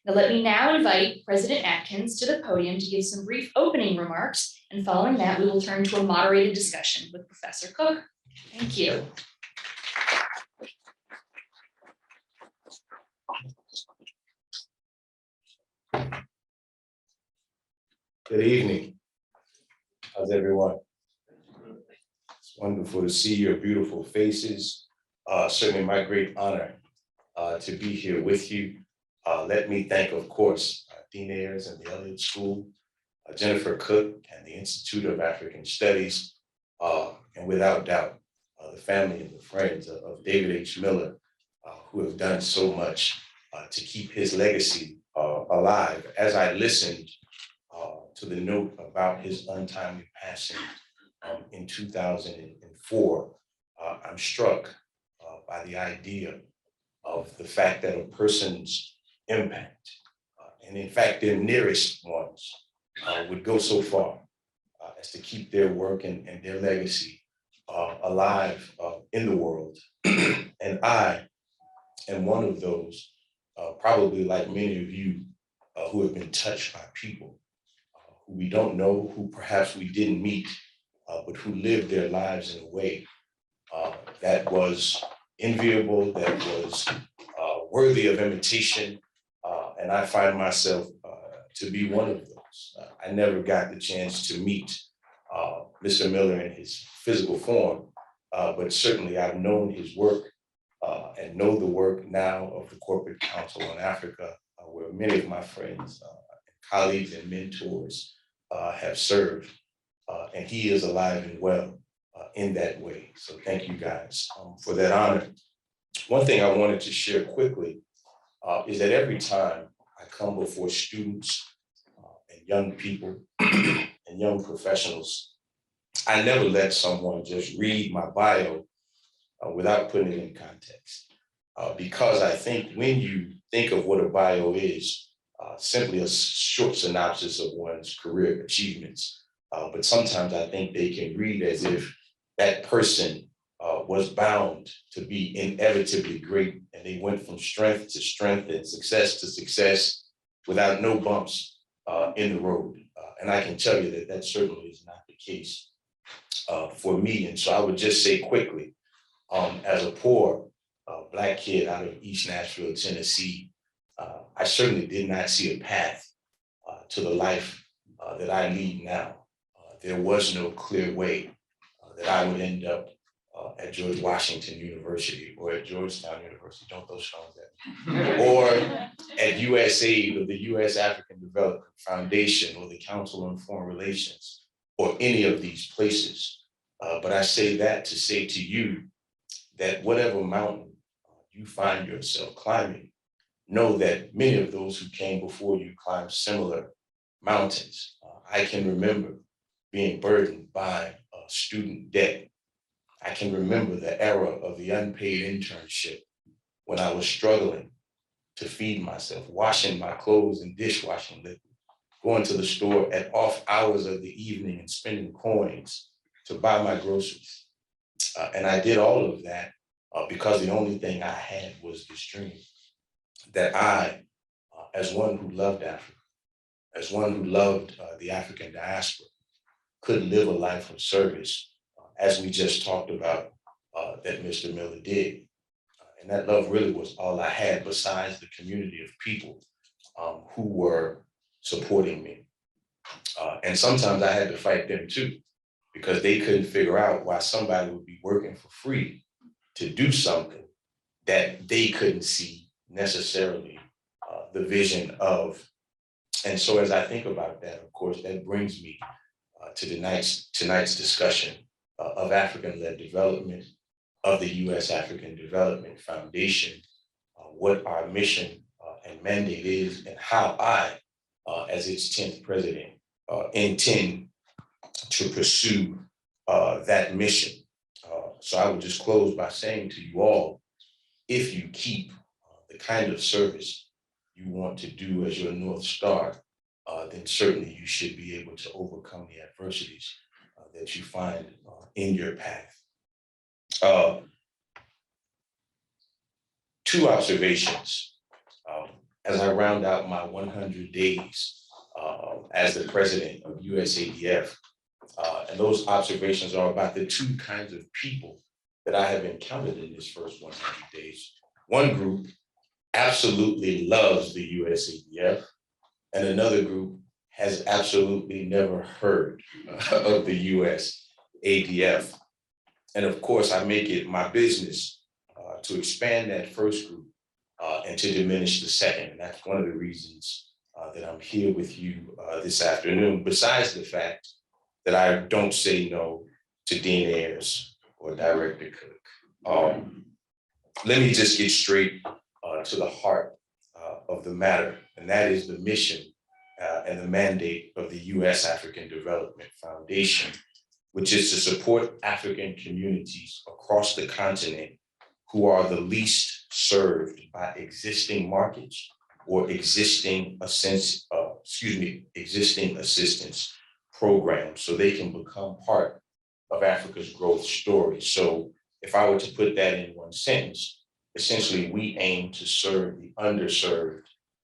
Now let me now invite President Adkins to the podium to give some brief opening remarks, and following that, we will turn to a moderated discussion with Professor Cooke. Thank you. Good evening. How's everyone? It's wonderful to see your beautiful faces. Certainly my great honor to be here with you. Let me thank, of course, Dean Ayres and the Elliott School, Jennifer Cooke and the Institute of African Studies, and without doubt, the family and the friends of David H. Miller, who have done so much to keep his legacy alive. As I listened to the note about his untimely passing in 2004, I'm struck by the idea of the fact that a person's impact, and in fact their nearest ones, would go so far as to keep their work and their legacy alive in the world. And I am one of those, probably like many of you, who have been touched by people who we don't know, who perhaps we didn't meet, but who lived their lives in a way that was enviable, that was worthy of imitation. And I find myself to be one of those. I never got the chance to meet Mr. Miller in his physical form, but certainly I've known his work and know the work now of the Corporate Council on Africa, where many of my friends, colleagues and mentors have served, and he is alive and well in that way. So thank you guys for that honor. One thing I wanted to share quickly is that every time I come before students and young people and young professionals, I never let someone just read my bio without putting it in context. Because I think when you think of what a bio is, simply a short synopsis of one's career achievements, but sometimes I think they can read as if that person was bound to be inevitably great, and they went from strength to strength and success to success without no bumps in the road. And I can tell you that that certainly is not the case for me. And so I would just say quickly, as a poor Black kid out of East Nashville, Tennessee, I certainly did not see a path to the life that I lead now. There was no clear way that I would end up at George Washington University or at Georgetown University, don't throw stones at me, or at USAID or the US African Development Foundation or the Council on Foreign Relations or any of these places. But I say that to say to you that whatever mountain you find yourself climbing, know that many of those who came before you climbed similar mountains. I can remember being burdened by student debt. I can remember the era of the unpaid internship when I was struggling to feed myself, washing my clothes in dishwashing liquid, going to the store at off hours of the evening and spending coins to buy my groceries. And I did all of that because the only thing I had was this dream that I, as one who loved Africa, as one who loved the African diaspora, could live a life of service, as we just talked about, that Mr. Miller did. And that love really was all I had besides the community of people who were supporting me. And sometimes I had to fight them too, because they couldn't figure out why somebody would be working for free to do something that they couldn't see necessarily the vision of. And so as I think about that, of course, that brings me to tonight's discussion of African-led development, of the US African Development Foundation, what our mission and mandate is, and how I, as its 10th president, intend to pursue that mission. So I would just close by saying to you all, if you keep the kind of service you want to do as your North Star, then certainly you should be able to overcome the adversities that you find in your path. Two observations as I round out my 100 days as the president of USADF. And those observations are about the two kinds of people that I have encountered in this first 100 days. One group absolutely loves the USADF, and another group has absolutely never heard of the USADF. And of course, I make it my business to expand that first group and to diminish the second. And that's one of the reasons that I'm here with you this afternoon, besides the fact that I don't say no to Dean Ayres or Director Cooke. Let me just get straight to the heart of the matter, and that is the mission and the mandate of the U.S. African Development Foundation, which is to support African communities across the continent who are the least served by existing markets or existing assistance programs, so they can become part of Africa's growth story. So if I were to put that in one sentence, essentially we aim to serve the underserved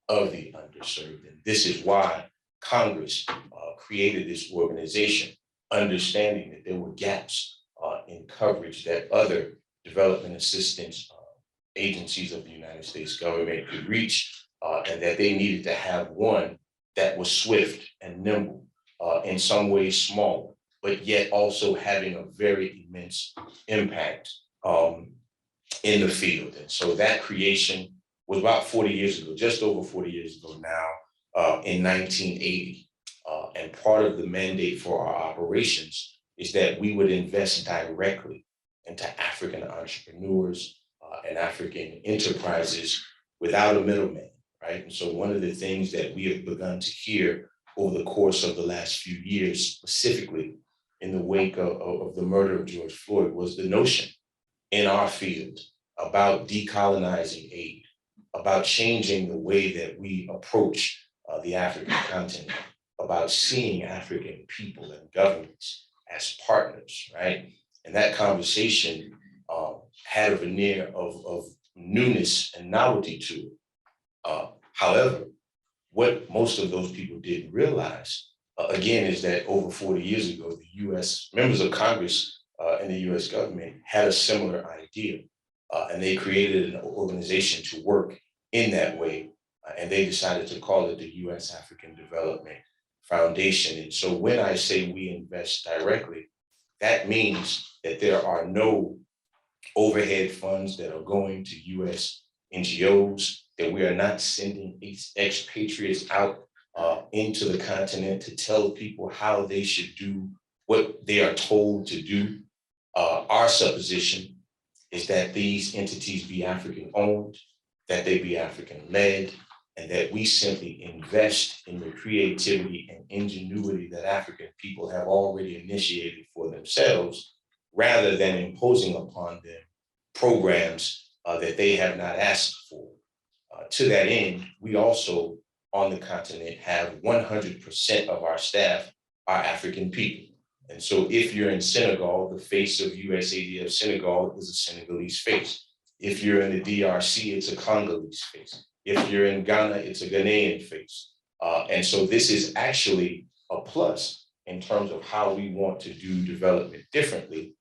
of the underserved. And this is why Congress created this organization, understanding that there were gaps in coverage that other development assistance agencies of the United States government could reach, and that they needed to have one that was swift and nimble, in some ways smaller, but yet also having a very immense impact in the field. And so that creation was about 40 years ago, just over 40 years ago now, in 1980. And part of the mandate for our operations is that we would invest directly into African entrepreneurs and African enterprises without a middleman, right? And so one of the things that we have begun to hear over the course of the last few years, specifically in the wake of the murder of George Floyd, was the notion in our field about decolonizing aid, about changing the way that we approach the African continent, about seeing African people and governments as partners, right? And that conversation had a veneer of newness and novelty to it. However, what most of those people didn't realize, again, is that over 40 years ago, the US, members of Congress and the US government had a similar idea. And they created an organization to work in that way. And they decided to call it the US African Development Foundation. And so when I say we invest directly, that means that there are no overhead funds that are going to US NGOs, that we are not sending expatriates out into the continent to tell people how they should do what they are told to do. Our supposition is that these entities be African owned, that they be African led, and that we simply invest in the creativity and ingenuity that African people have already initiated for themselves, rather than imposing upon them programs that they have not asked for. To that end, we also on the continent have 100% of our staff are African people. And so if you're in Senegal, the face of USADF Senegal is a Senegalese face. If you're in the DRC, it's a Congolese face. If you're in Ghana, it's a Ghanaian face. And so this is actually a plus in terms of how we want to do development differently,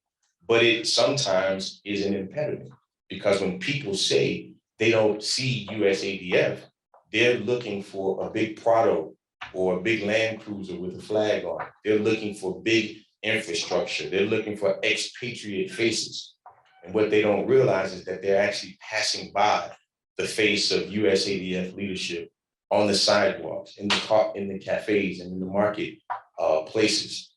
but it sometimes is an impediment, because when people say they don't see USADF, they're looking for a big Prado or a big Land Cruiser with a flag on it. They're looking for big infrastructure. They're looking for expatriate faces. And what they don't realize is that they're actually passing by the face of USADF leadership on the sidewalks, in the cafes, and in the market places,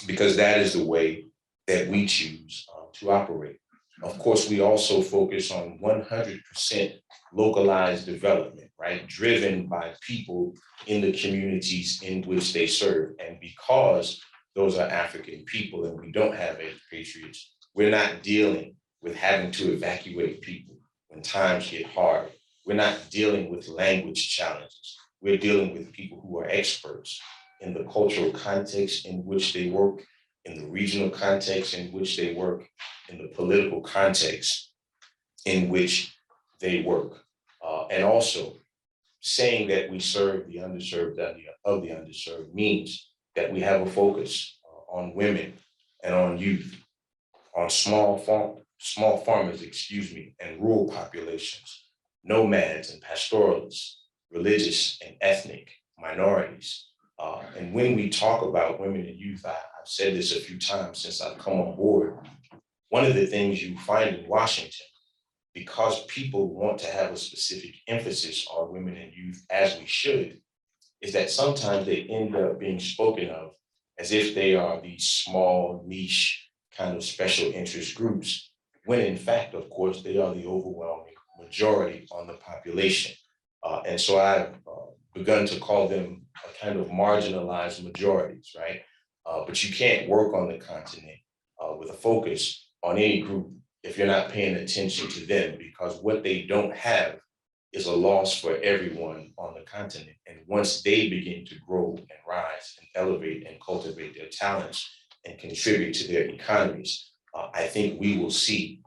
because that is the way that we choose to operate. Of course, we also focus on 100% localized development, right? Driven by people in the communities in which they serve. And because those are African people and we don't have expatriates, we're not dealing with having to evacuate people when times get hard. We're not dealing with language challenges. We're dealing with people who are experts in the cultural context in which they work, in the regional context in which they work, in the political context in which they work. And also, saying that we serve the underserved of the underserved means that we have a focus on women and on youth, on small farmers, and rural populations, nomads and pastoralists, religious and ethnic minorities. And when we talk about women and youth, I've said this a few times since I've come on board. One of the things you find in Washington, because people want to have a specific emphasis on women and youth, as we should, is that sometimes they end up being spoken of as if they are these small, niche, kind of special interest groups, when in fact, of course, they are the overwhelming majority on the population. And so I've begun to call them a kind of marginalized majorities, right? But you can't work on the continent with a focus on any group if you're not paying attention to them, because what they don't have is a loss for everyone on the continent. And once they begin to grow and rise and elevate and cultivate their talents and contribute to their economies, I think we will see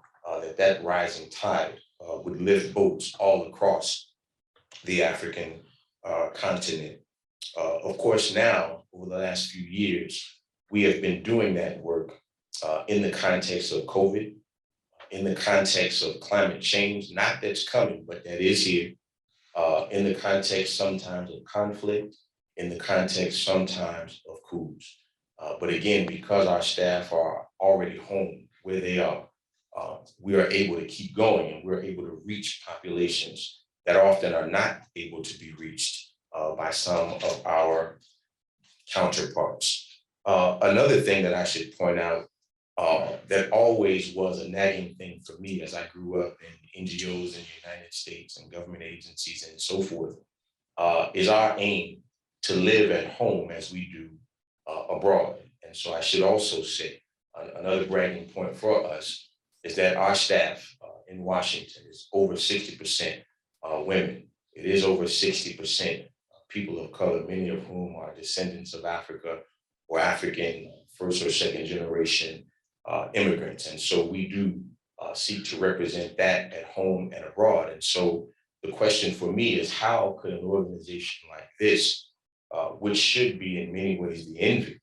that rising tide would lift boats all across the African continent. Of course, now, over the last few years, we have been doing that work in the context of COVID, in the context of climate change, not that's coming, but that is here, in the context sometimes of conflict, in the context sometimes of coups. But again, because our staff are already home where they are, we are able to keep going, and we're able to reach populations that often are not able to be reached by some of our counterparts. Another thing that I should point out that always was a nagging thing for me as I grew up in NGOs in the United States and government agencies and so forth, is our aim to live at home as we do abroad. And so I should also say another bragging point for us is that our staff in Washington is over 60% women. It is over 60% people of color, many of whom are descendants of Africa or African first or second generation immigrants. And so we do seek to represent that at home and abroad. And so the question for me is, how could an organization like this, which should be in many ways the envy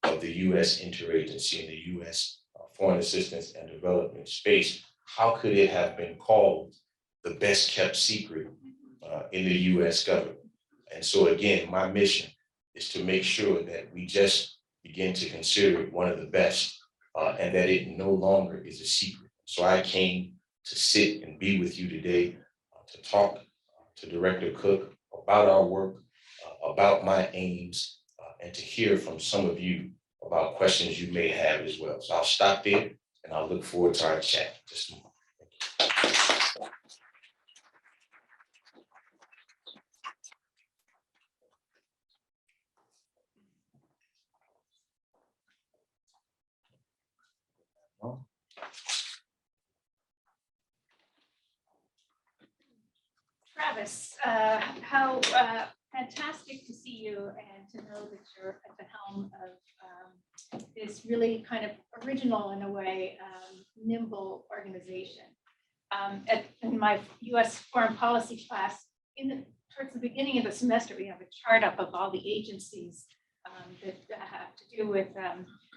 of the US interagency and the US foreign assistance and development space, how could it have been called the best kept secret in the US government? And so again, my mission is to make sure that we just begin to consider it one of the best, and that it no longer is a secret. So I came to sit and be with you today to talk to Director Cooke about our work, about my aims, and to hear from some of you about questions you may have as well. So I'll stop there and I'll look forward to our chat. Just a moment. Travis, how fantastic to see you and to know that you're at the helm of this really kind of original, in a way, nimble organization. In my US foreign policy class, towards the beginning of the semester, we have a chart up of all the agencies that have to do with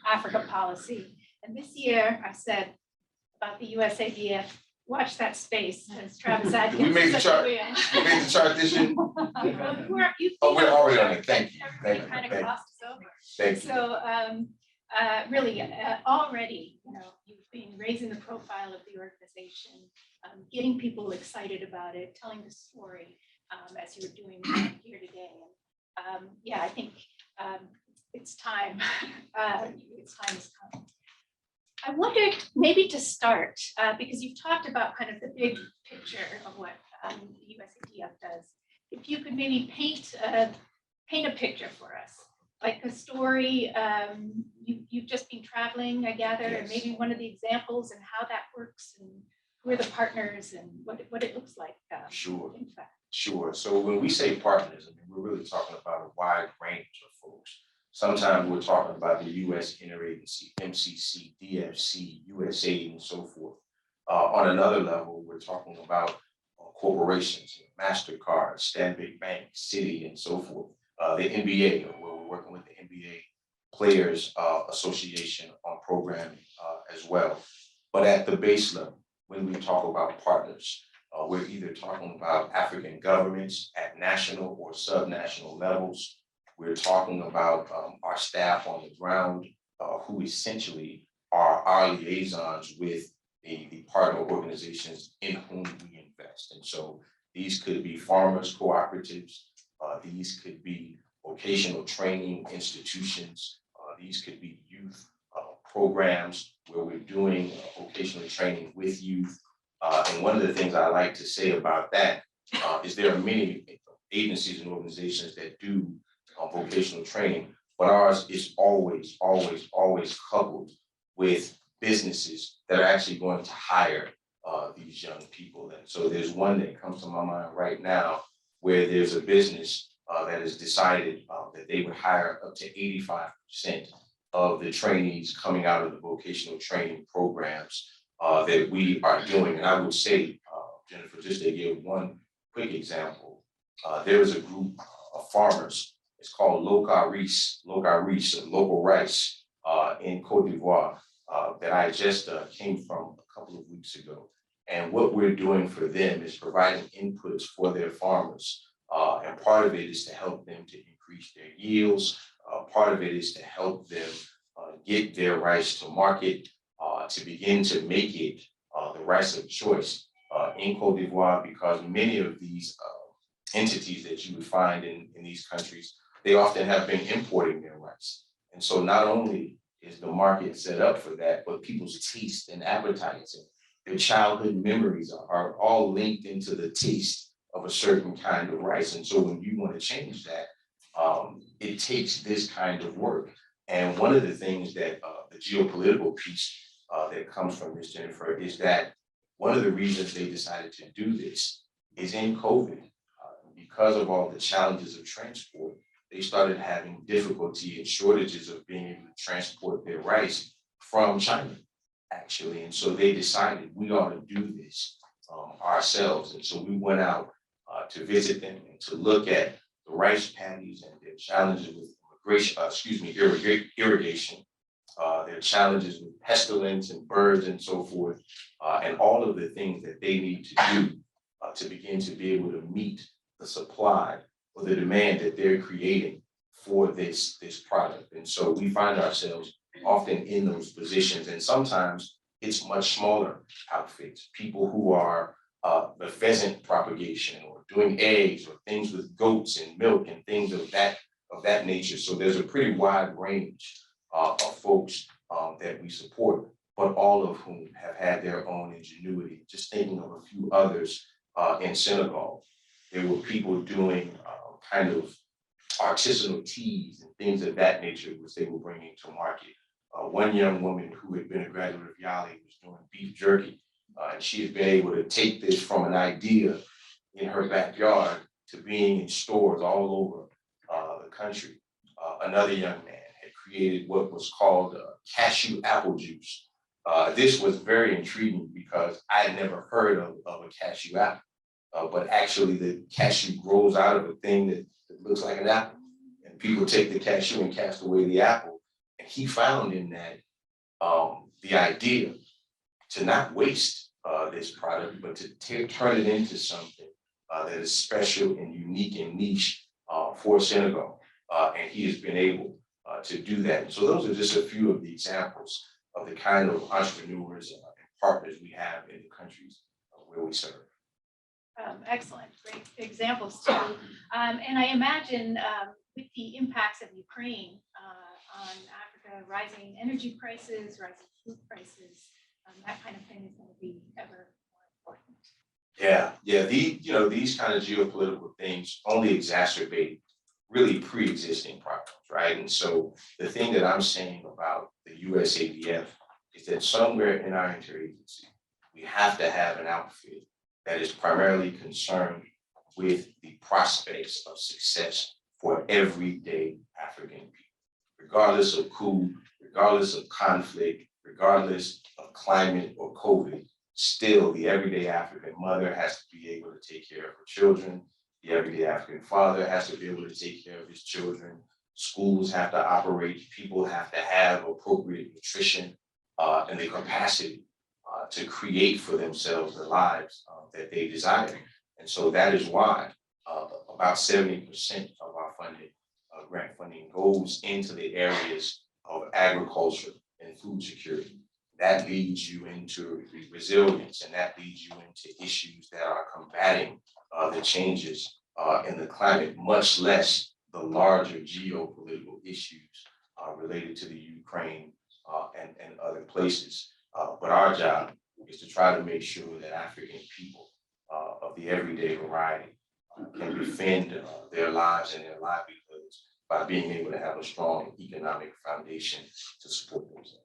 Africa policy. And this year I said about the USADF, watch that space, as Travis Adkins. We made the chart. We made the chart this year. We're already on it. Thank you. Thank you. Kind of crossed us over. Thank you. So really, already, you've been raising the profile of the organization, getting people excited about it, telling the story as you were doing here today. And yeah, I think it's time. Its time has come. I wondered, maybe to start, because you've talked about kind of the big picture of what the USADF does. If you could maybe paint a picture for us, like a story. You've just been traveling, I gather, Yes. and maybe one of the examples and how that works, and who are the partners and what it looks like. Sure. In fact. Sure. So when we say partners, I mean, we're really talking about a wide range of folks. Sometimes we're talking about the US interagency, MCC, DFC, USAID, and so forth. On another level, we're talking about corporations, MasterCard, Stanbic Bank, Citi, and so forth. The NBA, where we're working with the NBA Players Association on programming as well. But at the base level, when we talk about partners, we're either talking about African governments at national or subnational levels. We're talking about our staff on the ground, who essentially are our liaisons with the partner organizations in whom we invest. And so these could be farmers cooperatives, these could be vocational training institutions, these could be youth programs where we're doing vocational training with youth. And one of the things I like to say about that is there are many agencies and organizations that do vocational training, but ours is always, always, always coupled with businesses that are actually going to hire these young people. And so there's one that comes to my mind right now where there's a business that has decided that they would hire up to 85% of the trainees coming out of the vocational training programs that we are doing. And I would say, Jennifer, just to give one quick example, there is a group of farmers, it's called Ayres, local rice in Cote d'Ivoire that I just came from a couple of weeks ago. And what we're doing for them is providing inputs for their farmers. And part of it is to help them to increase their yields. Part of it is to help them get their rice to market, to begin to make it the rice of choice in Cote d'Ivoire, because many of these entities that you would find in these countries, they often have been importing their rice. And so not only is the market set up for that, but people's taste and appetites and their childhood memories are all linked into the taste of a certain kind of rice. And so when you want to change that, it takes this kind of work. And one of the things that the geopolitical piece that comes from this, Jennifer, is that one of the reasons they decided to do this is in COVID, because of all the challenges of transport, they started having difficulty and shortages of being able to transport their rice from China, actually. And so they decided we ought to do this ourselves. And so we went out to visit them and to look at the rice paddies and their challenges with irrigation, their challenges with pestilence and birds and so forth, and all of the things that they need to do to begin to be able to meet the supply or the demand that they're creating for this product. And so we find ourselves often in those positions, and sometimes it's much smaller outfits, people who are the pheasant propagation or doing eggs or things with goats and milk and things of that nature. So there's a pretty wide range of folks that we support, but all of whom have had their own ingenuity. Just thinking of a few others in Senegal, there were people doing kind of artisanal teas and things of that nature, which they were bringing to market. One young woman who had been a graduate of Yale was doing beef jerky, and she had been able to take this from an idea in her backyard to being in stores all over the country. Another young man had created what was called cashew apple juice. This was very intriguing because I had never heard of a cashew apple, but actually the cashew grows out of a thing that looks like an apple, and people take the cashew and cast away the apple. And he found in that the idea to not waste this product, but to turn it into something that is special and unique and niche for Senegal. And he has been able to do that. And so those are just a few of the examples of the kind of entrepreneurs and partners we have in the countries where we serve. Excellent, great examples too. And I imagine with the impacts of Ukraine on Africa, rising energy prices, rising food prices, that kind of thing is going to be ever more important. Yeah. These kind of geopolitical things only exacerbate really pre-existing problems, right? And so the thing that I'm saying about the USADF is that somewhere in our interagency, we have to have an outfit that is primarily concerned with the prospects of success for everyday African people, regardless of coup, regardless of conflict, regardless of climate or COVID. still the everyday African mother has to be able to take care of her children. The everyday African father has to be able to take care of his children. Schools have to operate. People have to have appropriate nutrition and the capacity to create for themselves the lives that they desire. And so that is why about 70% of our funding, grant funding, goes into the areas of agriculture and food security. That leads you into resilience, and that leads you into issues that are combating the changes in the climate, much less the larger geopolitical issues related to the Ukraine and other places. But our job is to try to make sure that African people of the everyday variety can defend their lives and their livelihoods by being able to have a strong economic foundation to support themselves.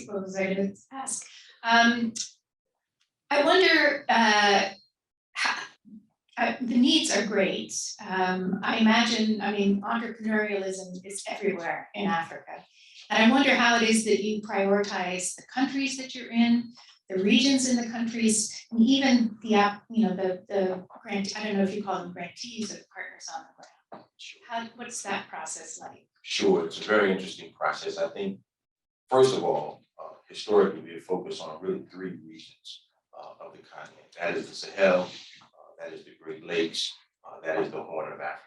What was I going to ask? I wonder, the needs are great. I imagine, I mean, entrepreneurialism is everywhere in Africa. And I wonder how it is that you prioritize the countries that you're in, the regions in the countries, and even the grant, I don't know if you call them grantees or partners on the ground. What's that process like? Sure, it's a very interesting process. I think, first of all, historically, we have focused on really three regions of the continent. That is the Sahel, that is the Great Lakes, that is the Horn of Africa.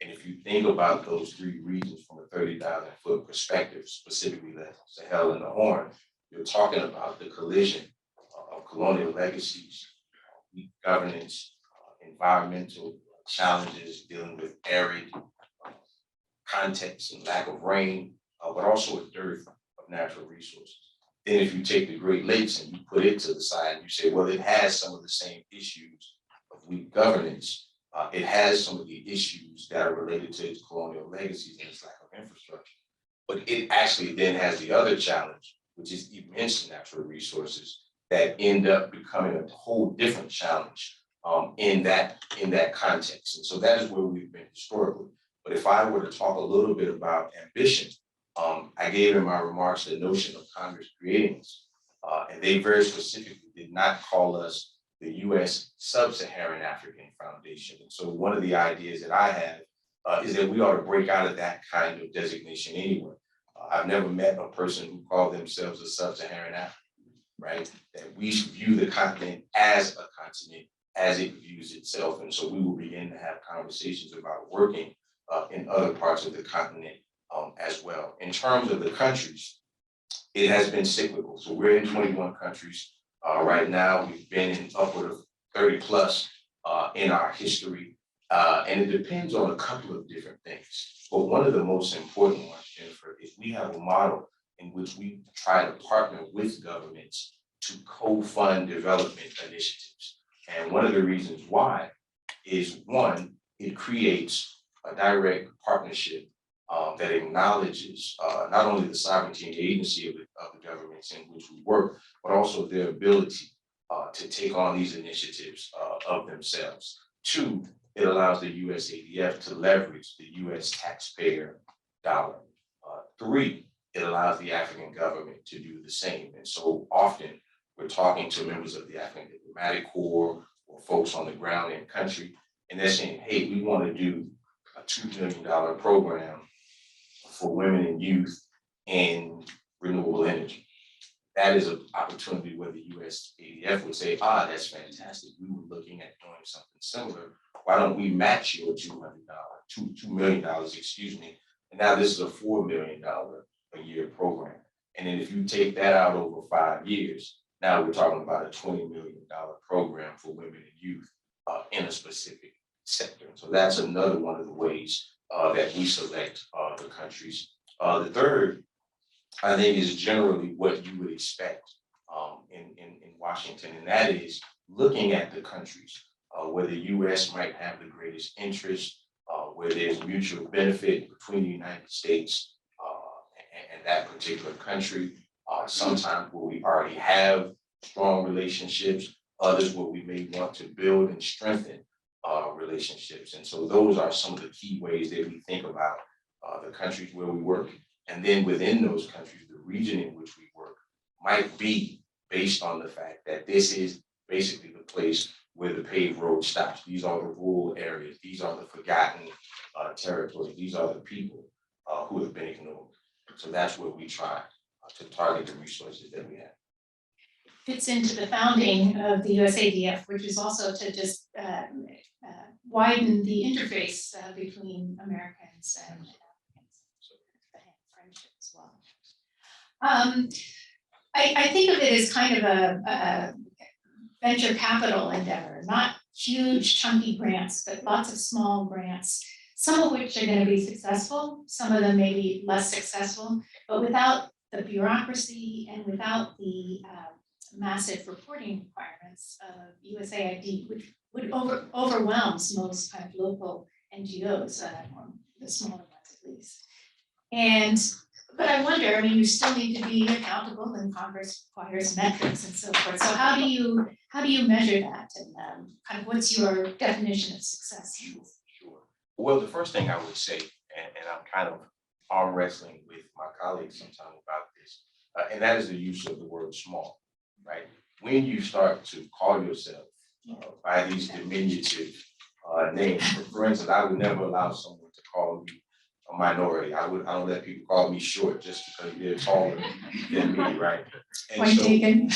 And if you think about those three regions from a 30,000-foot perspective, specifically the Sahel and the Horn, you're talking about the collision of colonial legacies, weak governance, environmental challenges dealing with arid context and lack of rain, but also a dearth of natural resources. Then if you take the Great Lakes and you put it to the side and you say, well, it has some of the same issues of weak governance. It has some of the issues that are related to its colonial legacies and its lack of infrastructure. But it actually then has the other challenge, which is immense natural resources that end up becoming a whole different challenge in that context. And so that is where we've been historically. But if I were to talk a little bit about ambition, I gave in my remarks the notion of Congress creating us. And they very specifically did not call us the U.S. Sub-Saharan African Foundation. And so one of the ideas that I have is that we ought to break out of that kind of designation anyway. I've never met a person who called themselves a Sub-Saharan African, right? That we should view the continent as a continent as it views itself. And so we will begin to have conversations about working in other parts of the continent as well. In terms of the countries, it has been cyclical. So we're in 21 countries. Right now, we've been in upward of 30 plus in our history. And it depends on a couple of different things. But one of the most important ones, Jennifer, is we have a model in which we try to partner with governments to co-fund development initiatives. And one of the reasons why is, one, it creates a direct partnership that acknowledges not only the sovereignty and agency of the governments in which we work, but also their ability to take on these initiatives of themselves. Two, it allows the USADF to leverage the US taxpayer dollar. Three, it allows the African government to do the same. And so often we're talking to members of the African Diplomatic Corps or folks on the ground in country, and they're saying, hey, we want to do a $2 million program for women and youth in renewable energy. That is an opportunity where the USADF would say, that's fantastic. We were looking at doing something similar. Why don't we match your $2 million, excuse me. And now this is a $4 million a year program. And then if you take that out over 5 years, now we're talking about a $20 million program for women and youth in a specific sector. So that's another one of the ways that we select the countries. The third, I think, is generally what you would expect in Washington, and that is looking at the countries where the US might have the greatest interest, where there's mutual benefit between the United States and that particular country, sometimes where we already have strong relationships, others where we may want to build and strengthen relationships. And so those are some of the key ways that we think about the countries where we work. And then within those countries, the region in which we work might be based on the fact that this is basically the place where the paved road stops. These are the rural areas. These are the forgotten territories. These are the people who have been ignored. So that's where we try to target the resources that we have. Fits into the founding of the USADF, which is also to just widen the interface between Americans and Africans. Friendship as well. I think of it as kind of a venture capital endeavor, not huge chunky grants, but lots of small grants, some of which are going to be successful, some of them may be less successful, but without the bureaucracy and without the massive reporting requirements of USAID, which would overwhelm most kind of local NGOs, or the smaller ones at least. But I wonder, I mean, you still need to be accountable, and Congress requires metrics and so forth. So how do you measure that, and kind of what's your definition of success? Sure. Well, the first thing I would say, and I'm kind of arm wrestling with my colleagues sometimes about this, and that is the use of the word small, right? When you start to call yourself by these diminutive names, for instance, I would never allow someone to call me a minority. I don't let people call me short just because they're taller than me, right? And Point taken.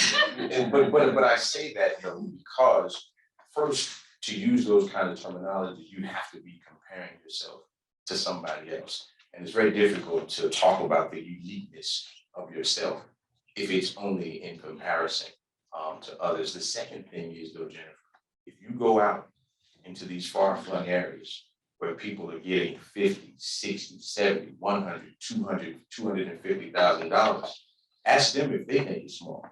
But I say that because first, to use those kind of terminology, you have to be comparing yourself to somebody else. And it's very difficult to talk about the uniqueness of yourself if it's only in comparison to others. The second thing is though, Jennifer, if you go out into these far-flung areas where people are getting 50, 60, 70, 100, 200, $250,000, ask them if they think it's small.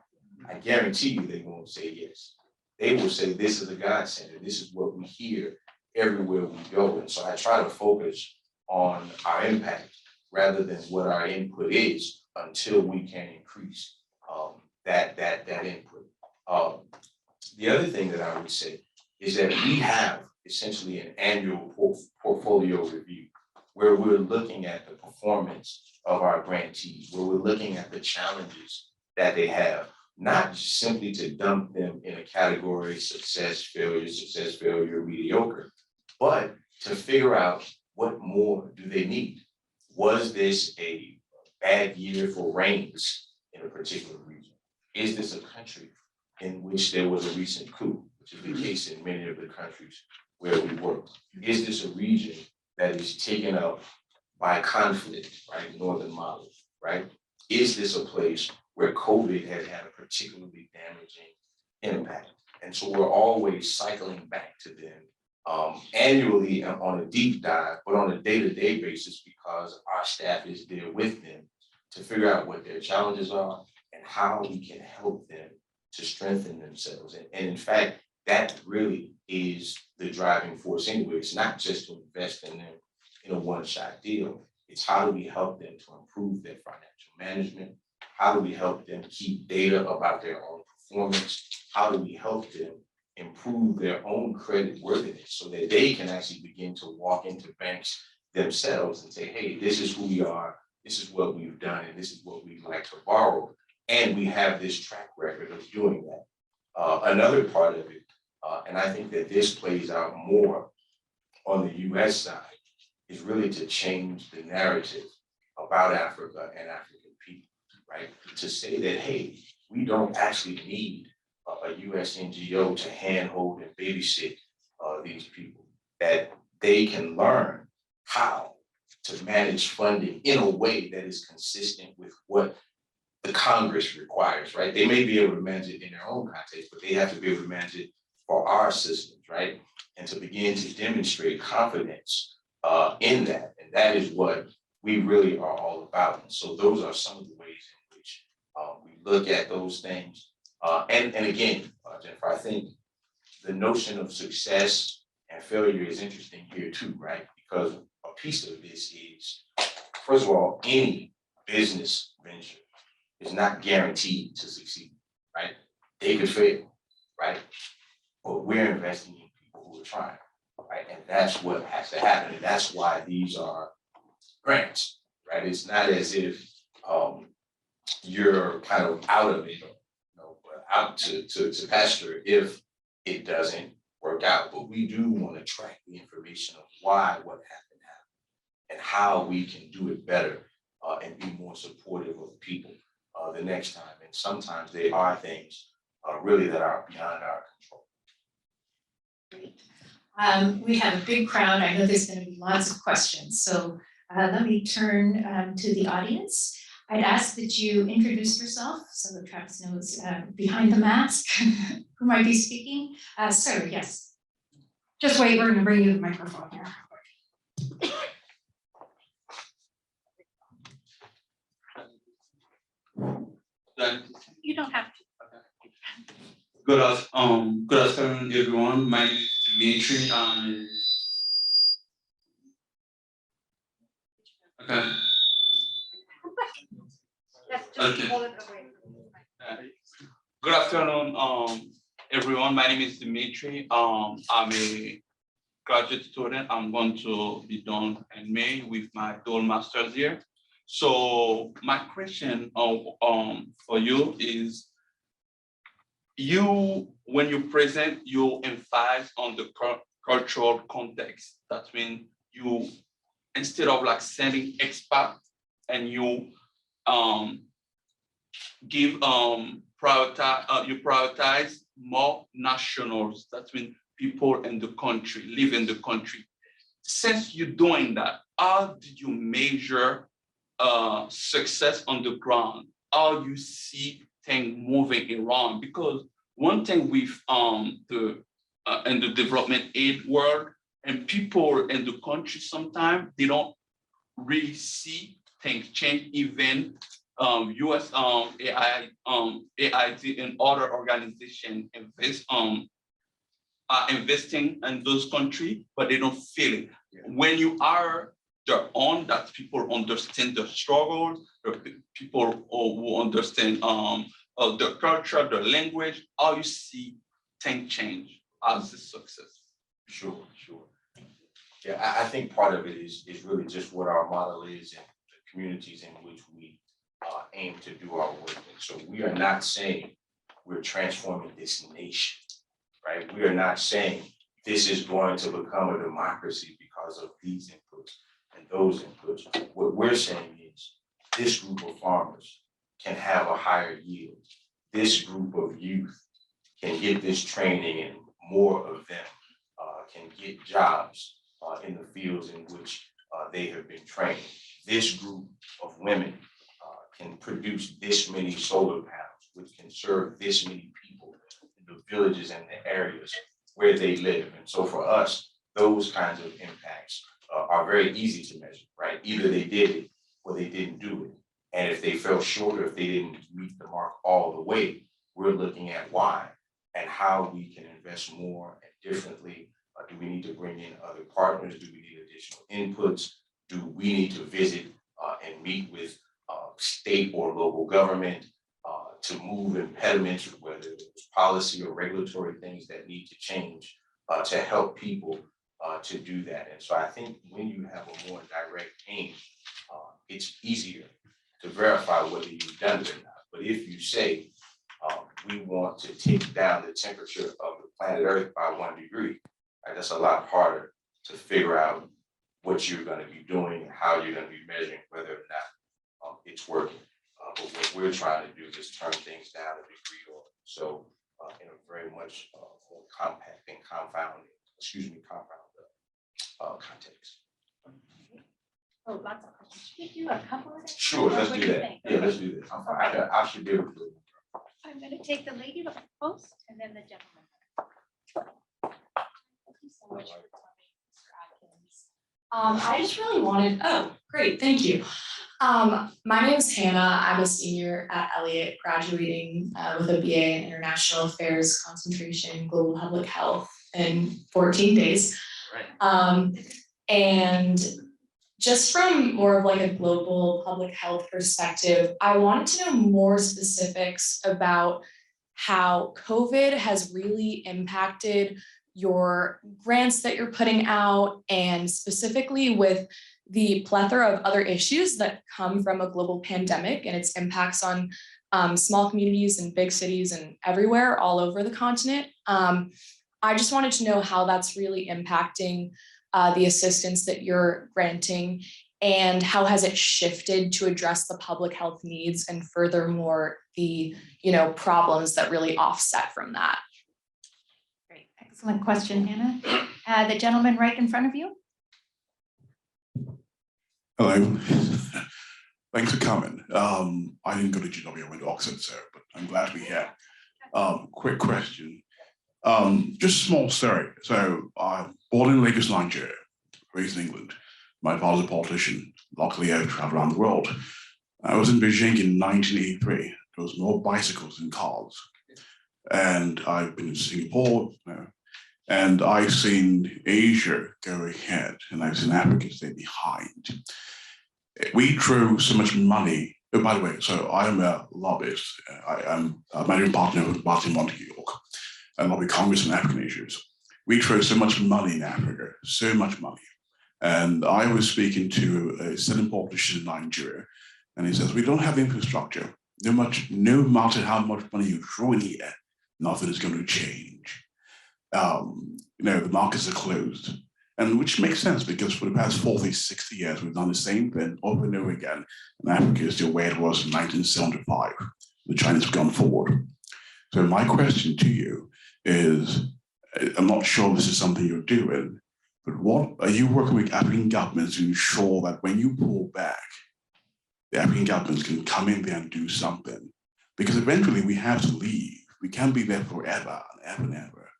I guarantee you they won't say yes. They will say this is a God center. This is what we hear everywhere we go. And so I try to focus on our impact rather than what our input is until we can increase that input. The other thing that I would say is that we have essentially an annual portfolio review where we're looking at the performance of our grantees, where we're looking at the challenges that they have, not simply to dump them in a category success, failure, mediocre, but to figure out what more do they need. Was this a bad year for rains in a particular region? Is this a country in which there was a recent coup, which is the case in many of the countries where we work? Is this a region that is taken up by conflict, right? Northern Mali, right? Is this a place where COVID has had a particularly damaging impact? And so we're always cycling back to them annually on a deep dive, but on a day-to-day basis, because our staff is there with them to figure out what their challenges are and how we can help them to strengthen themselves. And in fact, that really is the driving force anyway. It's not just to invest in them in a one-shot deal. It's how do we help them to improve their financial management? How do we help them keep data about their own performance? How do we help them improve their own credit worthiness so that they can actually begin to walk into banks themselves and say, hey, this is who we are, this is what we've done, and this is what we'd like to borrow. And we have this track record of doing that. Another part of it, and I think that this plays out more on the US side, is really to change the narrative about Africa and African people, right? To say that, hey, we don't actually need a US NGO to handhold and babysit these people, that they can learn how to manage funding in a way that is consistent with what the Congress requires, right? They may be able to manage it in their own context, but they have to be able to manage it for our systems, right? And to begin to demonstrate confidence in that. And that is what we really are all about. And so those are some of the ways in which we look at those things. And again, Jennifer, I think the notion of success and failure is interesting here too, right? Because a piece of this is, first of all, any business venture is not guaranteed to succeed, right? They could fail, right? But we're investing in people who are trying, right? And that's what has to happen, and that's why these are grants, right? It's not as if you're kind of out of it, out to pasture if it doesn't work out. But we do want to track the information of why what happened and how we can do it better and be more supportive of people the next time. And sometimes there are things really that are beyond our control. Great. We have a big crowd. I know there's going to be lots of questions. So let me turn to the audience. I'd ask that you introduce yourself so that Travis knows behind the mask who might be speaking. Sir, yes. Just wait, we're going to bring you the microphone here. You don't have to. Good afternoon, everyone. My name is Dimitri. Okay. Okay. Good afternoon, everyone. My name is Dimitri. I'm a graduate student. I'm going to be done in May with my dual master's here. So my question for you is, when you present, you emphasize on the cultural context. That means you, instead of like sending expats, and you prioritize more nationals. That means people in the country, live in the country. Since you're doing that, how did you measure success on the ground? How you see things moving around? Because one thing with in the development aid world, and people in the country sometimes they don't really see things change. Even AID and other organizations are investing in those countries, but they don't feel it. Yeah. When you are their own, that people understand the struggles, the people who understand the culture, the language, how you see things change as a success. Sure. Yeah, I think part of it is really just what our model is and the communities in which we aim to do our work. And so we are not saying we're transforming this nation, right? We are not saying this is going to become a democracy because of these inputs and those inputs. What we're saying is this group of farmers can have a higher yield. This group of youth can get this training, and more of them can get jobs in the fields in which they have been trained. This group of women can produce this many solar panels, which can serve this many people in the villages and the areas where they live. And so for us, those kinds of impacts are very easy to measure, right? Either they did it or they didn't do it. And if they fell short or if they didn't meet the mark all the way, we're looking at why and how we can invest more and differently. Do we need to bring in other partners? Do we need additional inputs? Do we need to visit and meet with state or local government to move impediments, whether it's policy or regulatory things that need to change to help people to do that? And so I think when you have a more direct aim, it's easier to verify whether you've done it or not. But if you say, we want to take down the temperature of the planet Earth by 1 degree, right, that's a lot harder to figure out what you're going to be doing and how you're going to be measuring whether or not it's working. But what we're trying to do is turn things down a degree or so in a very much more compact and compound context. Oh, lots of questions. Should we do a couple of them? Sure, let's do that. Yeah, let's do this. I should be able to do it. I'm going to take the lady first and then the gentleman. Thank you so much for coming, Mr. Adkins. I just really wanted, great, thank you. My name is Hannah. I'm a senior at Elliott, graduating with a BA in International Affairs concentration, Global Public Health in 14 days. Right. And just from more of like a global public health perspective, I wanted to know more specifics about how COVID has really impacted your grants that you're putting out, and specifically with the plethora of other issues that come from a global pandemic and its impacts on small communities and big cities and everywhere all over the continent. I just wanted to know how that's really impacting the assistance that you're granting, and how has it shifted to address the public health needs and furthermore the problems that really offset from that. Great, excellent question, Hannah. The gentleman right in front of you. Hello. Thanks for coming. I didn't go to GW, I went to Oxford, so, but I'm glad to be here. Quick question. Just a small story. So I'm born in Lagos, Nigeria, raised in England. My father's a politician. Luckily, I've traveled around the world. I was in Beijing in 1983. There was more bicycles than cars. And I've been in Singapore, and I've seen Asia go ahead, and I've seen Africa stay behind. We threw so much money. Oh, by the way, so I am a lobbyist. I'm a managing partner with Barton Montague York. I lobby Congress on African issues. We throw so much money in Africa, so much money. And I was speaking to a sitting politician in Nigeria, and he says, we don't have infrastructure. No matter how much money you throw in here, nothing is going to change. The markets are closed. And which makes sense, because for the past 40, 60 years, we've done the same thing over and over again. And Africa is still where it was in 1975. The Chinese have gone forward. So my question to you is, I'm not sure this is something you're doing, but what are you working with African governments to ensure that when you pull back, the African governments can come in there and do something? Because eventually we have to leave. We can't be there forever and ever and ever.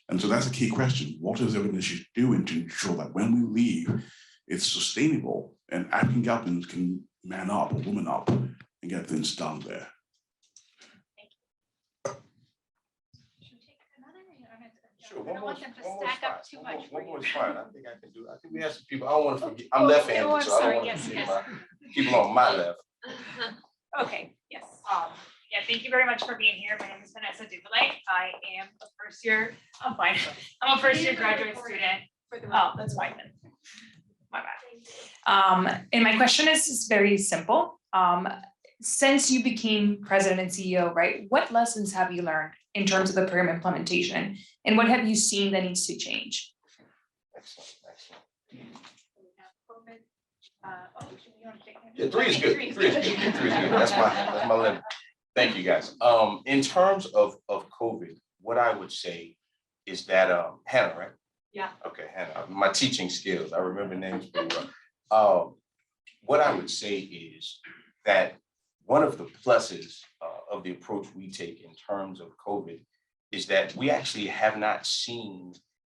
And so that's a key question. What is everything she's doing to ensure that when we leave, it's sustainable and African governments can man up or woman up and get things done there? Sure, I don't want them to stack up too much for One more you. is fine. I think I can do it. I think we have some people, I don't want to forget, I'm left-handed, I'm so I sorry, don't want yes, to yes. forget my people on my left. Okay, yes. Yeah, thank you very much for being here. My name is Vanessa Duvalier. I am a first year, I'm fine. I'm a first year graduate student. Oh, that's fine then. My bad. And my question is very simple. Since you became president and CEO, right, what lessons have you learned in terms of the program implementation? And what have you seen that needs to change? Excellent, excellent. You want to take? Yeah, three is good. Three is good. Three is good. That's my limit. Thank you, guys. In terms of COVID, what I would say is that Hannah, right? Yeah. Okay, Hannah. My teaching skills, I remember names pretty well. What I would say is that one of the pluses of the approach we take in terms of COVID is that we actually have not seen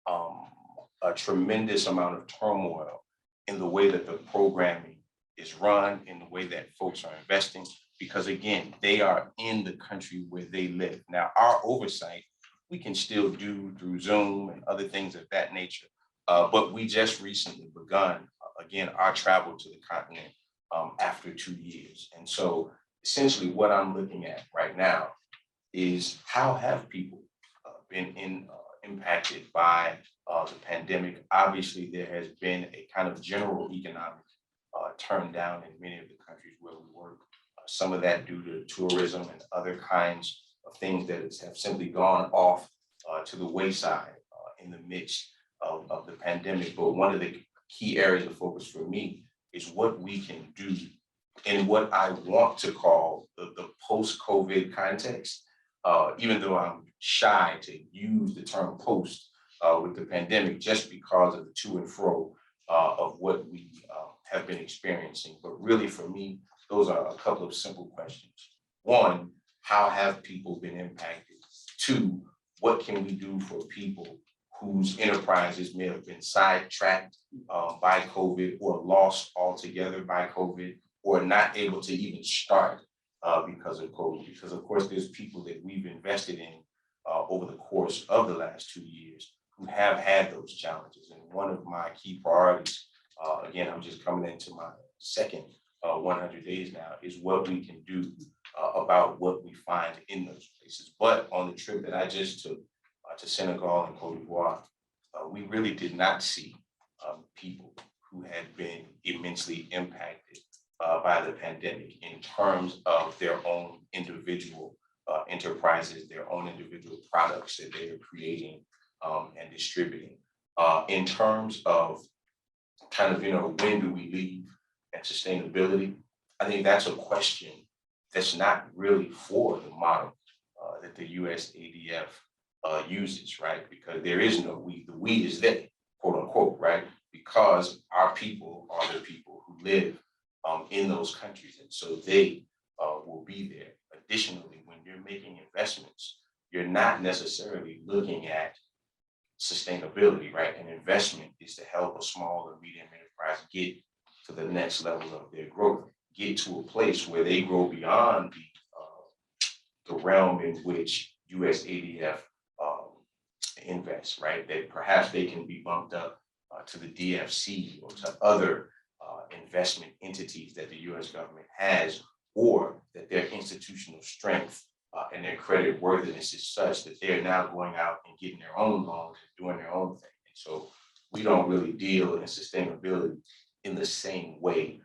a tremendous amount of turmoil in the way that the programming is run, in the way that folks are investing, because again, they are in the country where they live. Now, our oversight, we can still do through Zoom and other things of that nature, but we just recently begun, again, our travel to the continent after 2 years. And so essentially what I'm looking at right now is how have people been impacted by the pandemic. Obviously, there has been a kind of general economic turn down in many of the countries where we work. Some of that due to tourism and other kinds of things that have simply gone off to the wayside in the midst of the pandemic. But one of the key areas of focus for me is what we can do in what I want to call the post-COVID context, even though I'm shy to use the term post with the pandemic, just because of the to and fro of what we have been experiencing. But really for me, those are a couple of simple questions. One, how have people been impacted? Two, what can we do for people whose enterprises may have been sidetracked by COVID or lost altogether by COVID, or not able to even start because of COVID? Because of course, there's people that we've invested in over the course of the last 2 years who have had those challenges. And one of my key priorities, again, I'm just coming into my second 100 days now, is what we can do about what we find in those places. But on the trip that I just took to Senegal and Cote d'Ivoire, we really did not see people who had been immensely impacted by the pandemic in terms of their own individual enterprises, their own individual products that they are creating and distributing. In terms of kind of, when do we leave and sustainability, I think that's a question that's not really for the model that the USADF uses, right? Because there is no we, the we is there, quote unquote, right? Because our people are the people who live in those countries, and so they will be there. Additionally, when you're making investments, you're not necessarily looking at sustainability, right? An investment is to help a small or medium enterprise get to the next level of their growth, get to a place where they grow beyond the realm in which USADF invests, right? That perhaps they can be bumped up to the DFC or to other investment entities that the US government has, or that their institutional strength and their credit worthiness is such that they're now going out and getting their own loans and doing their own thing. And so we don't really deal in sustainability in the same way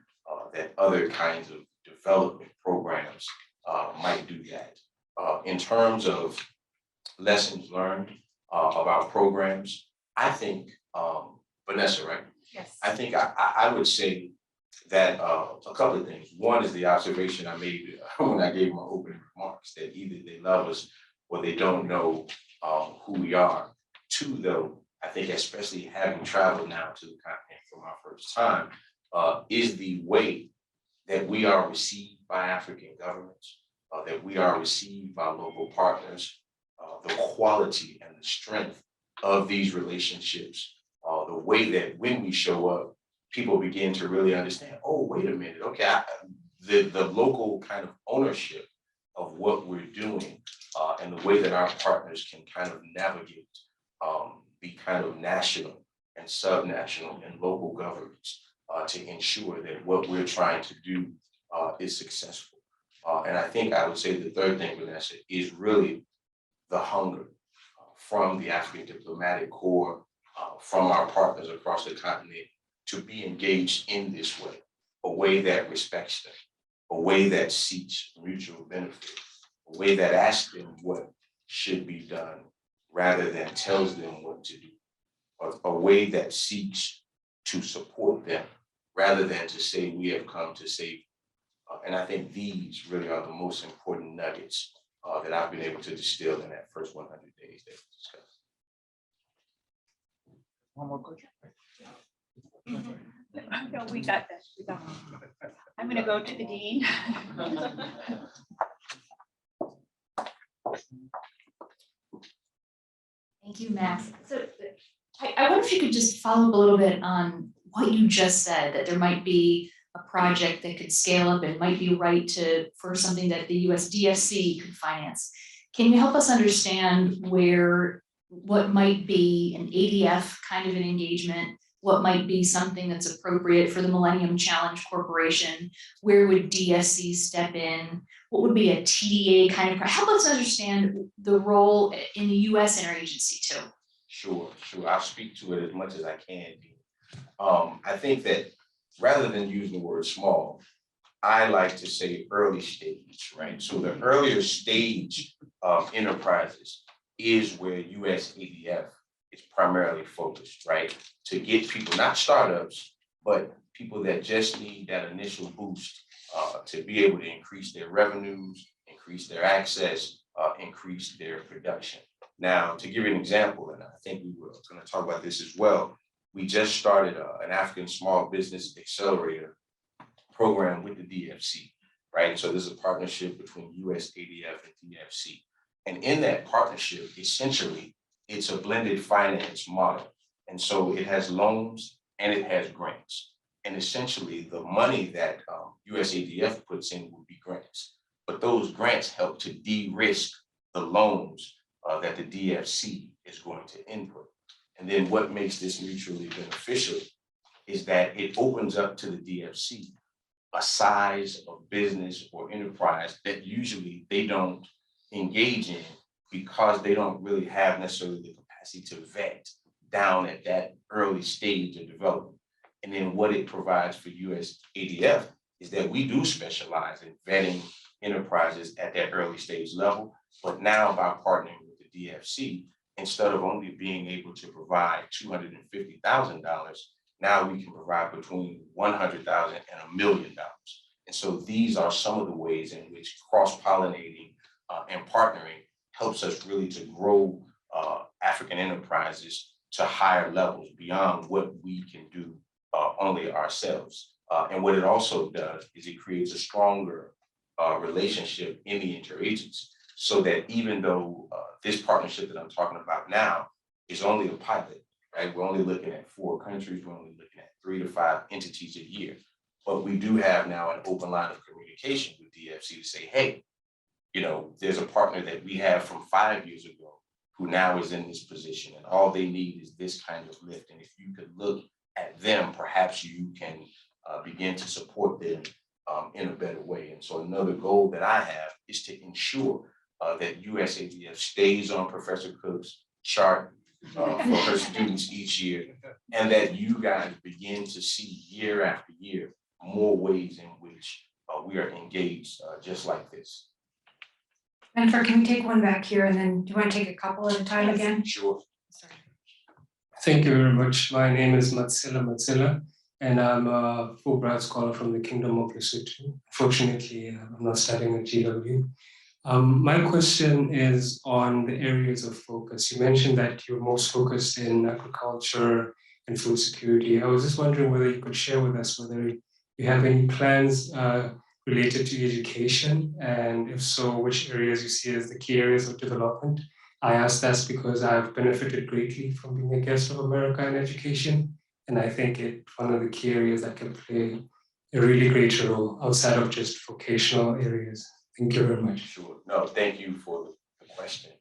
that other kinds of development programs might do that. In terms of lessons learned about programs, I think, Vanessa, right? Yes. I think I would say that a couple of things. One is the observation I made when I gave my opening remarks, that either they love us or they don't know who we are. Two, though, I think especially having traveled now to the continent for my first time, is the way that we are received by African governments, that we are received by local partners, the quality and the strength of these relationships, the way that when we show up, people begin to really understand, oh, wait a minute, okay, the local kind of ownership of what we're doing and the way that our partners can kind of navigate the kind of national and subnational and local governments to ensure that what we're trying to do is successful. And I think I would say the third thing, Vanessa, is really the hunger from the African diplomatic corps, from our partners across the continent, to be engaged in this way, a way that respects them, a way that seeks mutual benefit, a way that asks them what should be done rather than tells them what to do, a way that seeks to support them rather than to say we have come to save you. And I think these really are the most important nuggets that I've been able to distill in that first 100 days that we discussed. One more question. No, we got this. We got this. I'm going to go to the dean. Thank you, Max. So I wonder if you could just follow up a little bit on what you just said, that there might be a project that could scale up and might be right for something that the USDFC could finance. Can you help us understand what might be an ADF kind of an engagement? What might be something that's appropriate for the Millennium Challenge Corporation? Where would DSC step in? What would be a TDA kind of, help us understand the role in the US interagency too. Sure. I'll speak to it as much as I can. I think that rather than using the word small, I like to say early stage, right? So the earlier stage of enterprises is where USADF is primarily focused, right? To get people, not startups, but people that just need that initial boost to be able to increase their revenues, increase their access, increase their production. Now, to give you an example, and I think we were going to talk about this as well, we just started an African Small Business Accelerator program with the DFC, right? So this is a partnership between USADF and DFC. And in that partnership, essentially, it's a blended finance model. And so it has loans and it has grants. And essentially, the money that USADF puts in will be grants. But those grants help to de-risk the loans that the DFC is going to input. And then what makes this mutually beneficial is that it opens up to the DFC a size of business or enterprise that usually they don't engage in because they don't really have necessarily the capacity to vet down at that early stage of development. And then what it provides for USADF is that we do specialize in vetting enterprises at that early stage level. But now by partnering with the DFC, instead of only being able to provide $250,000, now we can provide between $100,000 and $1 million. And so these are some of the ways in which cross-pollinating and partnering helps us really to grow African enterprises to higher levels beyond what we can do only ourselves. And what it also does is it creates a stronger relationship in the interagency, so that even though this partnership that I'm talking about now is only a pilot, right? We're only looking at 4 countries, we're only looking at 3 to 5 entities a year. But we do have now an open line of communication with DFC to say, hey, you know, there's a partner that we have from 5 years ago who now is in this position, and all they need is this kind of lift. And if you could look at them, perhaps you can begin to support them in a better way. And so another goal that I have is to ensure that USADF stays on Professor Cooke's chart for her students each year, and that you guys begin to see year after year more ways in which we are engaged just like this. Jennifer, can we take one back here, and then do you want to take a couple at a time again? Sure. Sorry. Thank you very much. My name is Matsila, and I'm a Fulbright scholar from the Kingdom of Lesotho. Fortunately, I'm not studying at GW. My question is on the areas of focus. You mentioned that you're most focused in agriculture and food security. I was just wondering whether you could share with us whether you have any plans related to education, and if so, which areas you see as the key areas of development. I ask that because I've benefited greatly from being a guest of America in education, and I think it's one of the key areas that can play a really great role outside of just vocational areas. Thank you very much. Sure. No, thank you for the question.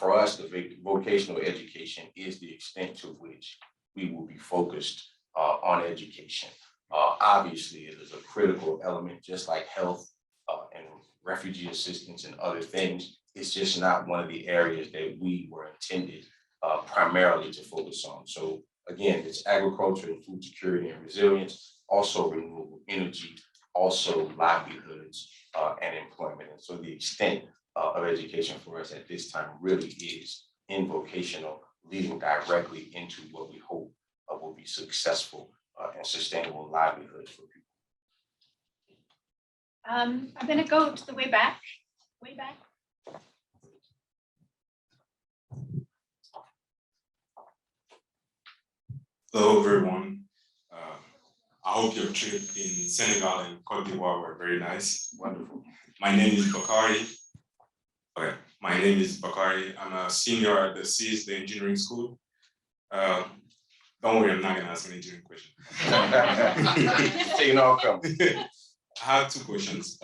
For us, the vocational education is the extent to which we will be focused on education. Obviously, it is a critical element, just like health and refugee assistance and other things. It's just not one of the areas that we were intended primarily to focus on. So again, it's agriculture and food security and resilience, also renewable energy, also livelihoods and employment. And so the extent of education for us at this time really is in vocational, leading directly into what we hope will be successful and sustainable livelihoods for people. I'm going to go to the way back. Hello, everyone. I hope your trip in Senegal and Cote d'Ivoire were very nice. Wonderful. My name is Bakari. Okay, my name is Bakari. I'm a senior at the CIS, the engineering school. Don't worry, I'm not gonna ask an engineering question. Taking all come. I have 2 questions.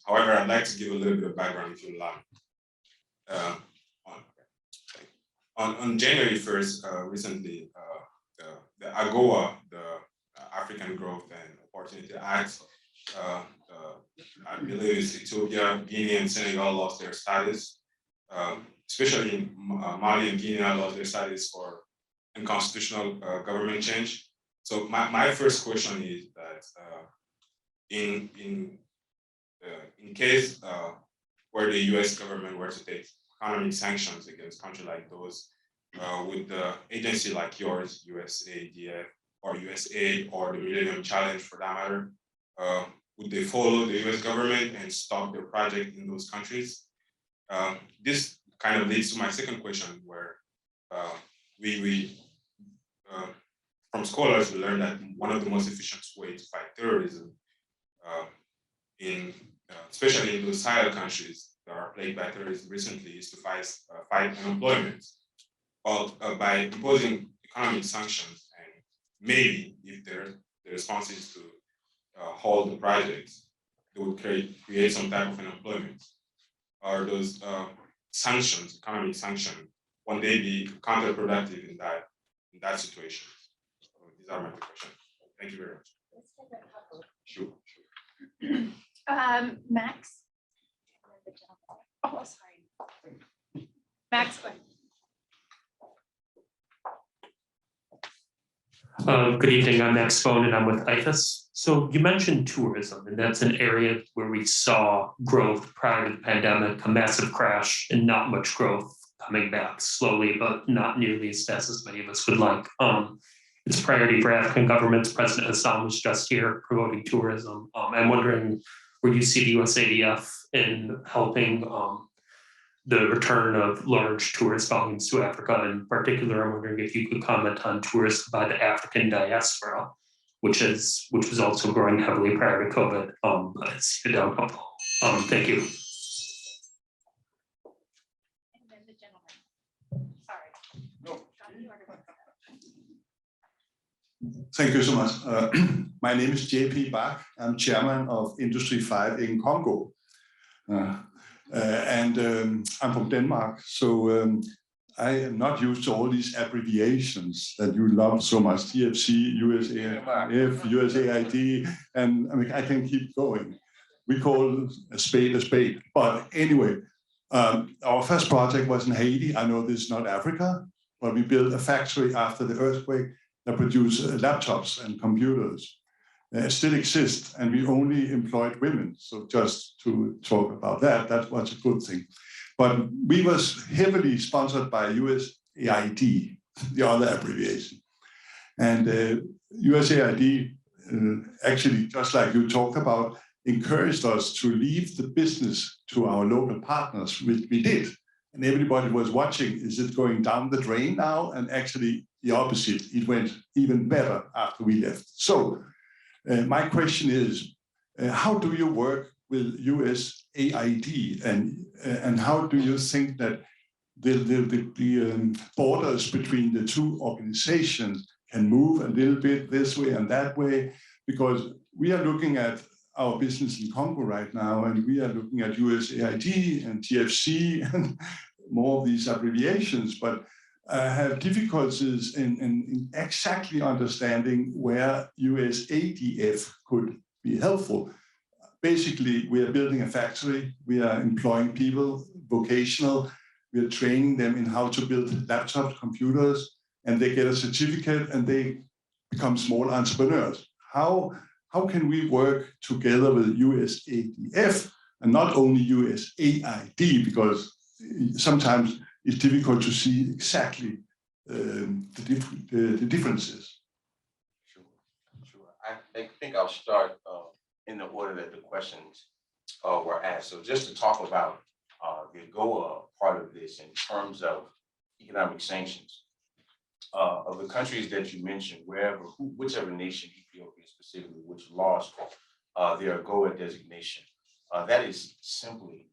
However, I'd like to give a little bit of background if you allow. On January 1st, recently, the AGOA, the African Growth and Opportunity Act, I believe it's Ethiopia, Guinea, and Senegal lost their status. Especially in Mali and Guinea lost their status for unconstitutional government change. So my first question is that in case where the US government were to take economic sanctions against countries like those, with the agency like yours, USADF or USAID or the Millennium Challenge for that matter, would they follow the US government and stop their project in those countries? This kind of leads to my second question, where from scholars, we learned that one of the most efficient ways to fight terrorism, especially in those Sahel countries that are plagued by terrorism recently, is to fight unemployment. Well, by imposing economic sanctions, and maybe if the response is to hold the projects, they would create some type of unemployment. Are those sanctions, economic sanctions, one day be counterproductive in that situation? So these are my 2 questions. Thank you very much. Sure. Max. Oh, sorry. Max, go ahead. Good evening, I'm Max Bone and I'm with Ayres. So you mentioned tourism, and that's an area where we saw growth prior to the pandemic, a massive crash and not much growth coming back slowly, but not nearly as fast as many of us would like. It's a priority for African governments. President Hassan was just here promoting tourism. I'm wondering where you see the USADF in helping the return of large tourist volumes to Africa. In particular, I'm wondering if you could comment on tourists by the African diaspora, which was also growing heavily prior to COVID, but it's downhill. Thank you. And then the gentleman. Sorry. No. Thank you so much. My name is JP Bach. I'm chairman of Industry 5 in Congo. I'm from Denmark, so I am not used to all these abbreviations that you love so much, TFC, USAF, USAID, and I mean, I can keep going. We call a spade. But anyway, our first project was in Haiti. I know this is not Africa, but we built a factory after the earthquake that produced laptops and computers. It still exists, and we only employed women. So just to talk about that, that was a good thing. But we was heavily sponsored by USAID, the other abbreviation. And USAID, actually, just like you talked about, encouraged us to leave the business to our local partners, which we did. And everybody was watching, is it going down the drain now? And actually the opposite, it went even better after we left. So my question is, how do you work with USAID, and how do you think that the borders between the two organizations can move a little bit this way and that way? Because we are looking at our business in Congo right now, and we are looking at USAID and TFC and more of these abbreviations, but have difficulties in exactly understanding where USADF could be helpful. Basically, we are building a factory, we are employing people, vocational, we are training them in how to build laptops, computers, and they get a certificate and they become small entrepreneurs. How can we work together with USADF and not only USAID, because sometimes it's difficult to see exactly the differences. Sure. I think I'll start in the order that the questions were asked. So just to talk about the AGOA part of this in terms of economic sanctions, of the countries that you mentioned, whichever nation, Ethiopia specifically, which lost their AGOA designation, that is simply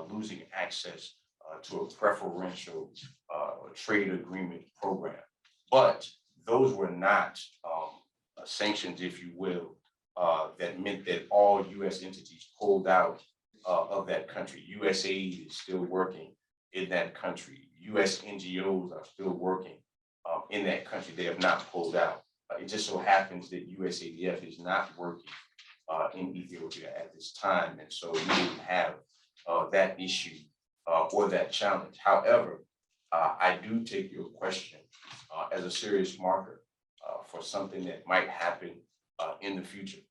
losing access to a preferential trade agreement program. But those were not sanctions, if you will, that meant that all US entities pulled out of that country. USAID is still working in that country. US NGOs are still working in that country. They have not pulled out. It just so happens that USADF is not working in Ethiopia at this time. And so we didn't have that issue or that challenge. However, I do take your question as a serious marker for something that might happen in the future.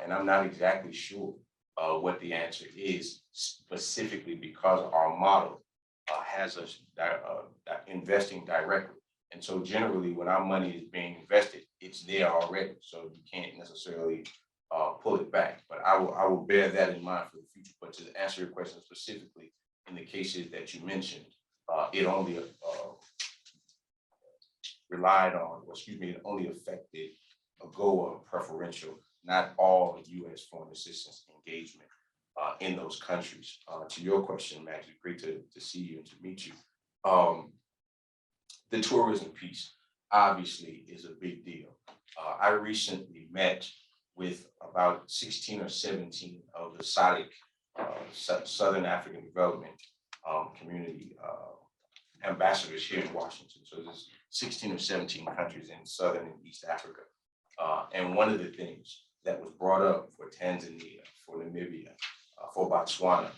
And I'm not exactly sure what the answer is specifically, because our model has us investing directly. And so generally when our money is being invested, it's there already. So you can't necessarily pull it back. But I will bear that in mind for the future. But to answer your question specifically, in the cases that you mentioned, it only it only affected AGOA preferential, not all US foreign assistance engagement in those countries. To your question, Max, it's great to see you and to meet you. The tourism piece obviously is a big deal. I recently met with about 16 or 17 of the SADC, Southern African Development Community ambassadors here in Washington. So there's 16 or 17 countries in Southern and East Africa. And one of the things that was brought up for Tanzania, for Namibia, for Botswana,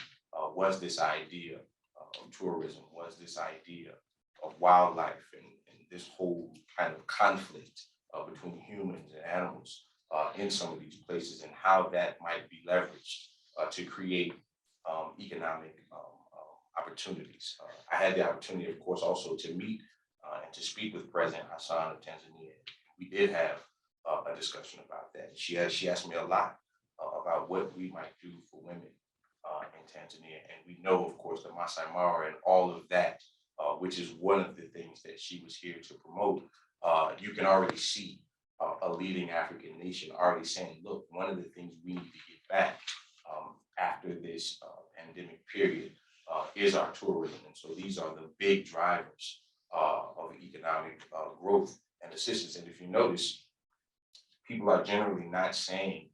was this idea of tourism, was this idea of wildlife and this whole kind of conflict between humans and animals in some of these places, and how that might be leveraged to create economic opportunities. I had the opportunity, of course, also to meet and to speak with President Hassan of Tanzania. We did have a discussion about that. She asked me a lot about what we might do for women in Tanzania. And we know, of course, the Masai Mara and all of that, which is one of the things that she was here to promote. You can already see a leading African nation already saying, look, one of the things we need to get back after this pandemic period is our tourism. And so these are the big drivers of economic growth and assistance. And if you notice, people are generally not saying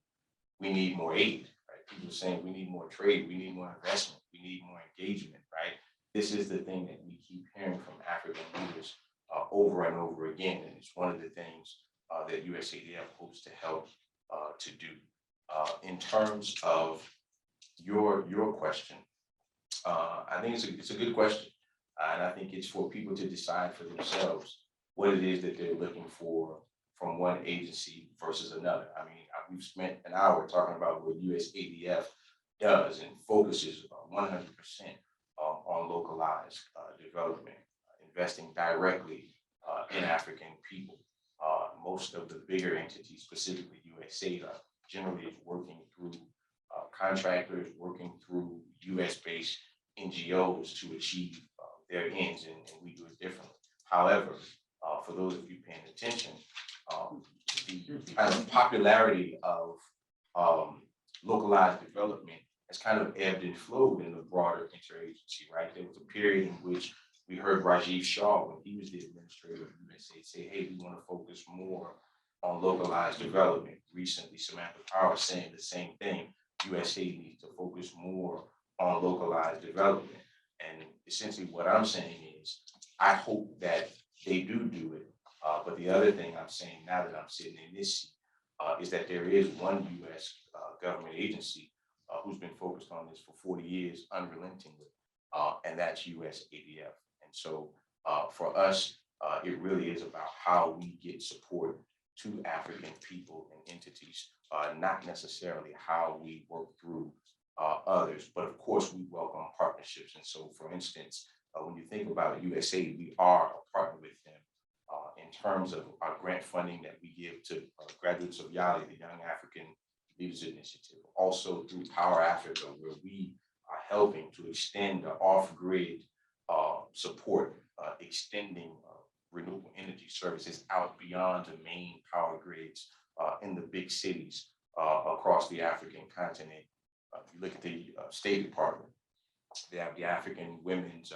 we need more aid, right? People are saying we need more trade, we need more investment, we need more engagement, right? This is the thing that we keep hearing from African leaders over and over again. And it's one of the things that USADF hopes to help to do. In terms of your question, I think it's a good question. And I think it's for people to decide for themselves what it is that they're looking for from one agency versus another. I mean, we've spent an hour talking about what USADF does and focuses 100% on localized development, investing directly in African people. Most of the bigger entities, specifically USAID, generally working through contractors, working through US-based NGOs to achieve their ends, and we do it differently. However, for those of you paying attention, the kind of popularity of localized development has kind of ebbed and flowed in the broader interagency, right? There was a period in which we heard Rajiv Shah, when he was the administrator of USAID, say, hey, we want to focus more on localized development. Recently, Samantha Power saying the same thing. USAID needs to focus more on localized development. And essentially what I'm saying is, I hope that they do it. But the other thing I'm saying now that I'm sitting in this seat is that there is one US government agency who's been focused on this for 40 years unrelentingly, and that's USADF. And so for us, it really is about how we get support to African people and entities, not necessarily how we work through others, but of course we welcome partnerships. And so for instance, when you think about USAID, we are a partner with them in terms of our grant funding that we give to graduates of YALI, the Young African Leaders Initiative, also through Power Africa, where we are helping to extend the off-grid support, extending renewable energy services out beyond the main power grids in the big cities across the African continent. If you look at the State Department, they have the African Women's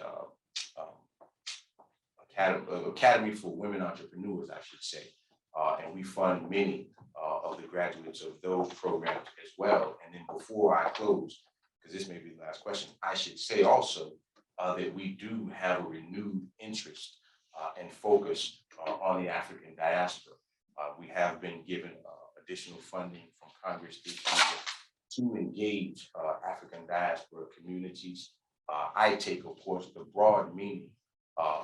Academy for Women Entrepreneurs, I should say. And we fund many of the graduates of those programs as well. And then before I close, because this may be the last question, I should say also that we do have a renewed interest and focus on the African diaspora. We have been given additional funding from Congress this year to engage African diaspora communities. I take, of course, the broad meaning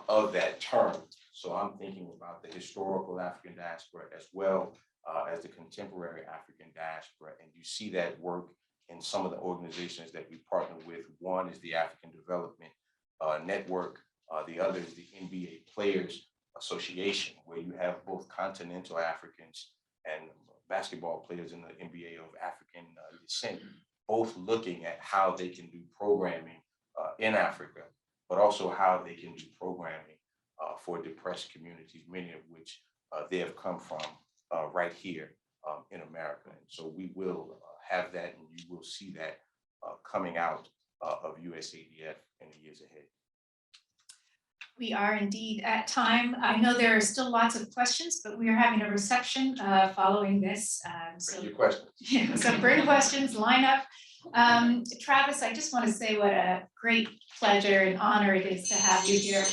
of that term. So I'm thinking about the historical African diaspora as well as the contemporary African diaspora. And you see that work in some of the organizations that we partner with. One is the African Development Network. The other is the NBA Players Association, where you have both continental Africans and basketball players in the NBA of African descent, both looking at how they can do programming in Africa, but also how they can do programming for depressed communities, many of which they have come from right here in America. And so we will have that, and you will see that coming out of USADF in the years ahead. We are indeed at time. I know there are still lots of questions, but we are having a reception following this. Bring your questions. Yeah, so bring questions, line up. Travis, I just want to say what a great pleasure and honor it is to have you here.